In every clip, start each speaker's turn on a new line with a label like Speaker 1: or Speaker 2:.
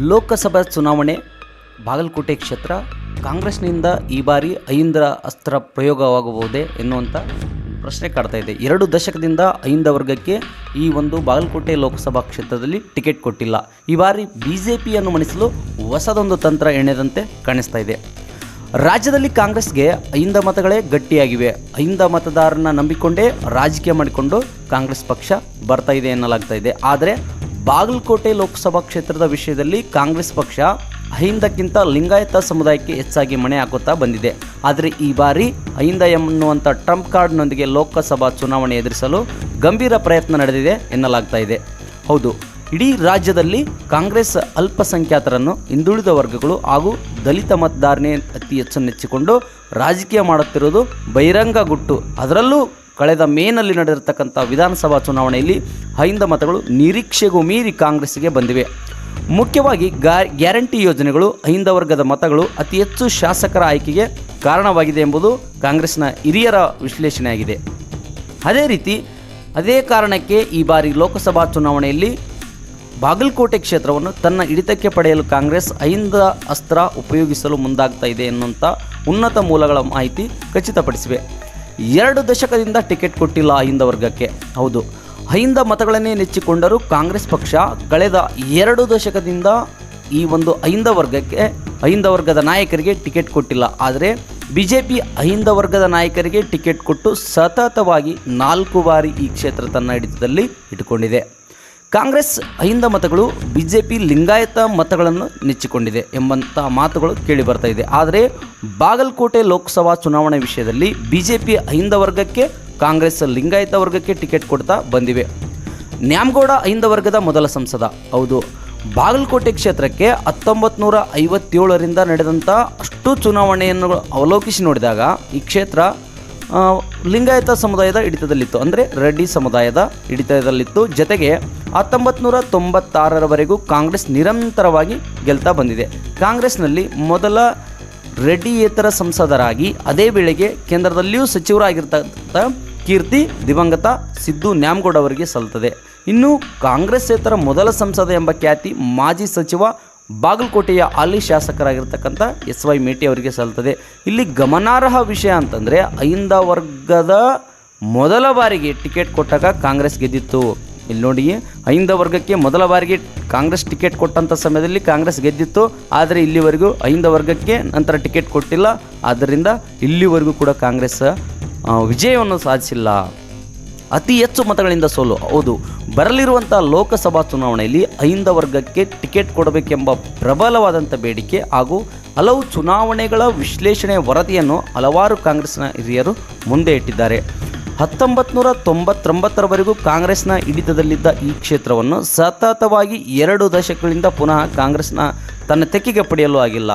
Speaker 1: ಲೋಕಸಭಾ ಚುನಾವಣೆ ಬಾಗಲಕೋಟೆ ಕ್ಷೇತ್ರ ಕಾಂಗ್ರೆಸ್ನಿಂದ ಈ ಬಾರಿ ಐಂದ್ರ ಅಸ್ತ್ರ ಪ್ರಯೋಗವಾಗಬಹುದೇ ಎನ್ನುವಂಥ ಪ್ರಶ್ನೆ ಕಾಡ್ತಾ ಇದೆ. 2 ದಶಕದಿಂದ ಐಂದ ವರ್ಗಕ್ಕೆ ಈ ಒಂದು ಬಾಗಲಕೋಟೆ ಲೋಕಸಭಾ ಕ್ಷೇತ್ರದಲ್ಲಿ ಟಿಕೆಟ್ ಕೊಟ್ಟಿಲ್ಲ. ಈ ಬಾರಿ ಬಿಜೆಪಿಯನ್ನು ಮಣಿಸಲು ಹೊಸದೊಂದು ತಂತ್ರ ಎಣೆದಂತೆ ಕಾಣಿಸ್ತಾ ಇದೆ. ರಾಜ್ಯದಲ್ಲಿ ಕಾಂಗ್ರೆಸ್ಗೆ ಐಂದ ಮತಗಳೇ ಗಟ್ಟಿಯಾಗಿವೆ. ಐಂದ ಮತದಾರರನ್ನ ನಂಬಿಕೊಂಡೇ ರಾಜಕೀಯ ಮಾಡಿಕೊಂಡು ಕಾಂಗ್ರೆಸ್ ಪಕ್ಷ ಬರ್ತಾ ಇದೆ ಎನ್ನಲಾಗ್ತಾ ಇದೆ. ಆದರೆ ಬಾಗಲಕೋಟೆ ಲೋಕಸಭಾ ಕ್ಷೇತ್ರದ ವಿಷಯದಲ್ಲಿ ಕಾಂಗ್ರೆಸ್ ಪಕ್ಷ ಐಂದಕ್ಕಿಂತ ಲಿಂಗಾಯತ ಸಮುದಾಯಕ್ಕೆ ಹೆಚ್ಚಾಗಿ ಮಣೆ ಹಾಕುತ್ತಾ ಬಂದಿದೆ. ಆದರೆ ಈ ಬಾರಿ ಐಂದ ಎನ್ನುವಂಥ ಟ್ರಂಪ್ ಕಾರ್ಡ್ನೊಂದಿಗೆ ಲೋಕಸಭಾ ಚುನಾವಣೆ ಎದುರಿಸಲು ಗಂಭೀರ ಪ್ರಯತ್ನ ನಡೆದಿದೆ ಎನ್ನಲಾಗ್ತಾ ಇದೆ. ಹೌದು, ಇಡೀ ರಾಜ್ಯದಲ್ಲಿ ಕಾಂಗ್ರೆಸ್ ಅಲ್ಪಸಂಖ್ಯಾತರನ್ನು, ಹಿಂದುಳಿದ ವರ್ಗಗಳು ಹಾಗೂ ದಲಿತ ಮತದಾರನೇ ಅತಿ ಹೆಚ್ಚು ನೆಚ್ಚಿಕೊಂಡು ರಾಜಕೀಯ ಮಾಡುತ್ತಿರುವುದು ಬಹಿರಂಗ ಗುಟ್ಟು. ಅದರಲ್ಲೂ ಕಳೆದ ಮೇನಲ್ಲಿ ನಡೆದಿರತಕ್ಕಂಥ ವಿಧಾನಸಭಾ ಚುನಾವಣೆಯಲ್ಲಿ ಐಂದ ಮತಗಳು ನಿರೀಕ್ಷೆಗೂ ಮೀರಿ ಕಾಂಗ್ರೆಸ್ಗೆ ಬಂದಿವೆ. ಮುಖ್ಯವಾಗಿ ಗ್ಯಾರಂಟಿ ಯೋಜನೆಗಳು ಐಂದ ವರ್ಗದ ಮತಗಳು ಅತಿ ಹೆಚ್ಚು ಶಾಸಕರ ಆಯ್ಕೆಗೆ ಕಾರಣವಾಗಿದೆ ಎಂಬುದು ಕಾಂಗ್ರೆಸ್ನ ಹಿರಿಯರ ವಿಶ್ಲೇಷಣೆಯಾಗಿದೆ. ಅದೇ ಕಾರಣಕ್ಕೆ ಈ ಬಾರಿ ಲೋಕಸಭಾ ಚುನಾವಣೆಯಲ್ಲಿ ಬಾಗಲಕೋಟೆ ಕ್ಷೇತ್ರವನ್ನು ತನ್ನ ಹಿಡಿತಕ್ಕೆ ಪಡೆಯಲು ಕಾಂಗ್ರೆಸ್ ಐಂದ ಅಸ್ತ್ರ ಉಪಯೋಗಿಸಲು ಮುಂದಾಗ್ತಾ ಇದೆ ಎನ್ನುವಂಥ ಉನ್ನತ ಮೂಲಗಳ ಮಾಹಿತಿ ಖಚಿತಪಡಿಸಿವೆ. 2 ದಶಕದಿಂದ ಟಿಕೆಟ್ ಕೊಟ್ಟಿಲ್ಲ ಐಂದ ವರ್ಗಕ್ಕೆ. ಹೌದು, ಐಂದ ಮತಗಳನ್ನೇ ನೆಚ್ಚಿಕೊಂಡರೂ ಕಾಂಗ್ರೆಸ್ ಪಕ್ಷ ಕಳೆದ 2 ದಶಕದಿಂದ ಈ ಒಂದು ಐಂದ ವರ್ಗದ ನಾಯಕರಿಗೆ ಟಿಕೆಟ್ ಕೊಟ್ಟಿಲ್ಲ. ಆದರೆ ಬಿಜೆಪಿ ಐಂದ ವರ್ಗದ ನಾಯಕರಿಗೆ ಟಿಕೆಟ್ ಕೊಟ್ಟು ಸತತವಾಗಿ 4 ಬಾರಿ ಈ ಕ್ಷೇತ್ರ ತನ್ನ ಹಿಡಿತದಲ್ಲಿ ಇಟ್ಟುಕೊಂಡಿದೆ. ಕಾಂಗ್ರೆಸ್ ಐಂದ ಮತಗಳು ಬಿಜೆಪಿ ಲಿಂಗಾಯತ ಮತಗಳನ್ನು ನೆಚ್ಚಿಕೊಂಡಿದೆ ಎಂಬಂಥ ಮಾತುಗಳು ಕೇಳಿಬರ್ತಾ ಇದೆ. ಆದರೆ ಬಾಗಲಕೋಟೆ ಲೋಕಸಭಾ ಚುನಾವಣೆ ವಿಷಯದಲ್ಲಿ ಬಿಜೆಪಿ ಐಂದ ವರ್ಗಕ್ಕೆ, ಕಾಂಗ್ರೆಸ್ ಲಿಂಗಾಯತ ವರ್ಗಕ್ಕೆ ಟಿಕೆಟ್ ಕೊಡ್ತಾ ಬಂದಿವೆ. ನ್ಯಾಮಗೌಡ ಐಂದ ವರ್ಗದ ಮೊದಲ ಸಂಸದ. ಹೌದು, ಬಾಗಲಕೋಟೆ ಕ್ಷೇತ್ರಕ್ಕೆ 1957ರಿಂದ ನಡೆದಂಥ ಅಷ್ಟು ಚುನಾವಣೆಯನ್ನು ಅವಲೋಕಿಸಿ ನೋಡಿದಾಗ ಈ ಕ್ಷೇತ್ರ ಲಿಂಗಾಯತ ಸಮುದಾಯದ ಹಿಡಿತದಲ್ಲಿತ್ತು, ಅಂದರೆ ರೆಡ್ಡಿ ಸಮುದಾಯದ ಹಿಡಿತದಲ್ಲಿತ್ತು. ಜೊತೆಗೆ 1996ರವರೆಗೂ ಕಾಂಗ್ರೆಸ್ ನಿರಂತರವಾಗಿ ಗೆಲ್ತಾ ಬಂದಿದೆ. ಕಾಂಗ್ರೆಸ್ನಲ್ಲಿ ಮೊದಲ ರೆಡ್ಡಿಯೇತರ ಸಂಸದರಾಗಿ ಅದೇ ವೇಳೆಗೆ ಕೇಂದ್ರದಲ್ಲಿಯೂ ಸಚಿವರಾಗಿರ್ತಕ್ಕಂಥ ಕೀರ್ತಿ ದಿವಂಗತ ಸಿದ್ದು ನ್ಯಾಮಗೌಡ ಅವರಿಗೆ ಸಲ್ಲುತ್ತದೆ. ಇನ್ನು ಕಾಂಗ್ರೆಸ್ಸೇತರ ಮೊದಲ ಸಂಸದ ಎಂಬ ಖ್ಯಾತಿ ಮಾಜಿ ಸಚಿವ ಬಾಗಲಕೋಟೆಯ ಹಾಲಿ ಶಾಸಕರಾಗಿರ್ತಕ್ಕಂಥ SY ಮೇಟಿ ಅವರಿಗೆ ಸಲ್ಲುತ್ತದೆ. ಇಲ್ಲಿ ಗಮನಾರ್ಹ ವಿಷಯ ಅಂತಂದರೆ ಐಂದ ವರ್ಗದ ಮೊದಲ ಬಾರಿಗೆ ಟಿಕೆಟ್ ಕೊಟ್ಟಾಗ ಕಾಂಗ್ರೆಸ್ ಗೆದ್ದಿತ್ತು. ಇಲ್ಲಿ ನೋಡಿ, ಐಂದ ವರ್ಗಕ್ಕೆ ಮೊದಲ ಬಾರಿಗೆ ಕಾಂಗ್ರೆಸ್ ಟಿಕೆಟ್ ಕೊಟ್ಟಂಥ ಸಮಯದಲ್ಲಿ ಕಾಂಗ್ರೆಸ್ ಗೆದ್ದಿತ್ತು. ಆದರೆ ಇಲ್ಲಿವರೆಗೂ ಐಂದ ವರ್ಗಕ್ಕೆ ನಂತರ ಟಿಕೆಟ್ ಕೊಟ್ಟಿಲ್ಲ. ಆದ್ದರಿಂದ ಇಲ್ಲಿವರೆಗೂ ಕೂಡ ಕಾಂಗ್ರೆಸ್ ವಿಜಯವನ್ನು ಸಾಧಿಸಿಲ್ಲ. ಅತಿ ಹೆಚ್ಚು ಮತಗಳಿಂದ ಸೋಲು. ಹೌದು, ಬರಲಿರುವಂಥ ಲೋಕಸಭಾ ಚುನಾವಣೆಯಲ್ಲಿ ಐಂದ ವರ್ಗಕ್ಕೆ ಟಿಕೆಟ್ ಕೊಡಬೇಕೆಂಬ ಪ್ರಬಲವಾದಂಥ ಬೇಡಿಕೆ ಹಾಗೂ ಹಲವು ಚುನಾವಣೆಗಳ ವಿಶ್ಲೇಷಣೆ ವರದಿಯನ್ನು ಹಲವಾರು ಕಾಂಗ್ರೆಸ್ನ ಹಿರಿಯರು ಮುಂದೆ ಇಟ್ಟಿದ್ದಾರೆ. 1999ರವರೆಗೂ ಕಾಂಗ್ರೆಸ್ನ ಹಿಡಿತದಲ್ಲಿದ್ದ ಈ ಕ್ಷೇತ್ರವನ್ನು ಸತತವಾಗಿ 2 ದಶಕಗಳಿಂದ ಪುನಃ ಕಾಂಗ್ರೆಸ್ನ ತನ್ನ ತೆಕ್ಕೆಗೆ ಪಡೆಯಲು ಆಗಿಲ್ಲ.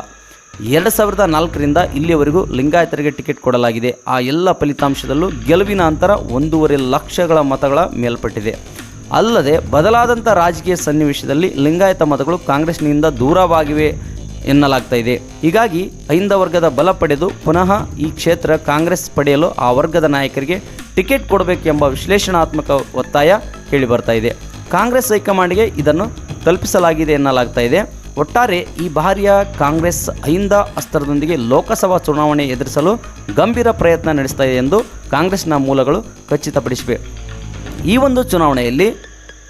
Speaker 1: 2004ರಿಂದ ಇಲ್ಲಿಯವರೆಗೂ ಲಿಂಗಾಯತರಿಗೆ ಟಿಕೆಟ್ ಕೊಡಲಾಗಿದೆ. ಆ ಎಲ್ಲ ಫಲಿತಾಂಶದಲ್ಲೂ ಗೆಲುವಿನ ಅಂತರ 1.5 ಲಕ್ಷಗಳ ಮತಗಳ ಮೇಲ್ಪಟ್ಟಿದೆ. ಅಲ್ಲದೆ ಬದಲಾದಂಥ ರಾಜಕೀಯ ಸನ್ನಿವೇಶದಲ್ಲಿ ಲಿಂಗಾಯತ ಮತಗಳು ಕಾಂಗ್ರೆಸ್ನಿಂದ ದೂರವಾಗಿವೆ ಎನ್ನಲಾಗ್ತಾ ಇದೆ. ಹೀಗಾಗಿ ಐಂದ ವರ್ಗದ ಬಲ ಪಡೆದು ಪುನಃ ಈ ಕ್ಷೇತ್ರ ಕಾಂಗ್ರೆಸ್ ಪಡೆಯಲು ಆ ವರ್ಗದ ನಾಯಕರಿಗೆ ಟಿಕೆಟ್ ಕೊಡಬೇಕೆಂಬ ವಿಶ್ಲೇಷಣಾತ್ಮಕ ಒತ್ತಾಯ ಕೇಳಿಬರ್ತಾ ಇದೆ. ಕಾಂಗ್ರೆಸ್ ಹೈಕಮಾಂಡ್ಗೆ ಇದನ್ನು ತಲುಪಿಸಲಾಗಿದೆ ಎನ್ನಲಾಗ್ತಾ ಇದೆ. ಒಟ್ಟಾರೆ ಈ ಬಾರಿಯ ಕಾಂಗ್ರೆಸ್ ಐಂದ ಅಸ್ತ್ರದೊಂದಿಗೆ ಲೋಕಸಭಾ ಚುನಾವಣೆ ಎದುರಿಸಲು ಗಂಭೀರ ಪ್ರಯತ್ನ ನಡೆಸ್ತಾ ಇದೆ ಎಂದು ಕಾಂಗ್ರೆಸ್ನ ಮೂಲಗಳು ಖಚಿತಪಡಿಸಿವೆ. ಈ ಒಂದು ಚುನಾವಣೆಯಲ್ಲಿ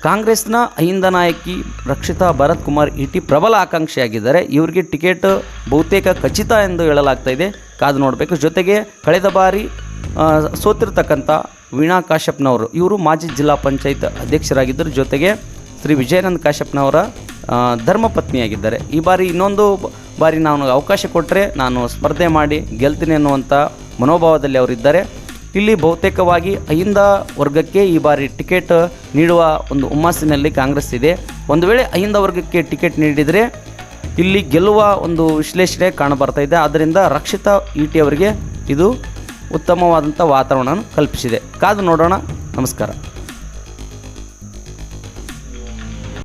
Speaker 1: ಕಾಂಗ್ರೆಸ್ನ ಐಂದ ನಾಯಕಿ ರಕ್ಷಿತಾ ಭರತ್ ಕುಮಾರ್ ಇಟಿ ಪ್ರಬಲ ಆಕಾಂಕ್ಷಿಯಾಗಿದ್ದಾರೆ. ಇವರಿಗೆ ಟಿಕೆಟ್ ಬಹುತೇಕ ಖಚಿತ ಎಂದು ಹೇಳಲಾಗ್ತಾ ಇದೆ. ಕಾದು ನೋಡಬೇಕು. ಜೊತೆಗೆ ಕಳೆದ ಬಾರಿ ಸೋತಿರ್ತಕ್ಕಂಥ ವೀಣಾ ಕಾಶ್ಯಪ್ನವರು, ಇವರು ಮಾಜಿ ಜಿಲ್ಲಾ ಪಂಚಾಯತ್ ಅಧ್ಯಕ್ಷರಾಗಿದ್ದರು. ಜೊತೆಗೆ ಶ್ರೀ ವಿಜಯಾನಂದ ಕಾಶ್ಯಪ್ನವರ ಧರ್ಮಪತ್ನಿಯಾಗಿದ್ದಾರೆ. ಈ ಬಾರಿ ಇನ್ನೊಂದು ಬಾರಿ ನಾನು ಅವಕಾಶ ಕೊಟ್ಟರೆ ನಾನು ಸ್ಪರ್ಧೆ ಮಾಡಿ ಗೆಲ್ತೀನಿ ಅನ್ನುವಂಥ ಮನೋಭಾವದಲ್ಲಿ ಅವರಿದ್ದಾರೆ. ಇಲ್ಲಿ ಬಹುತೇಕವಾಗಿ ಐಂದ ವರ್ಗಕ್ಕೆ ಈ ಬಾರಿ ಟಿಕೆಟ್ ನೀಡುವ ಒಂದು ಹುಮ್ಮಸ್ಸಿನಲ್ಲಿ ಕಾಂಗ್ರೆಸ್ ಇದೆ. ಒಂದು ವೇಳೆ ಐಂದ ವರ್ಗಕ್ಕೆ ಟಿಕೆಟ್ ನೀಡಿದರೆ ಇಲ್ಲಿ ಗೆಲ್ಲುವ ಒಂದು ವಿಶ್ಲೇಷಣೆ ಕಾಣಬರ್ತಾ ಇದೆ. ಆದ್ದರಿಂದ ರಕ್ಷಿತಾ ಇಟಿ ಅವರಿಗೆ ಇದು ಉತ್ತಮವಾದಂಥ ವಾತಾವರಣ ಕಲ್ಪಿಸಿದೆ. ಕಾದು ನೋಡೋಣ. ನಮಸ್ಕಾರ.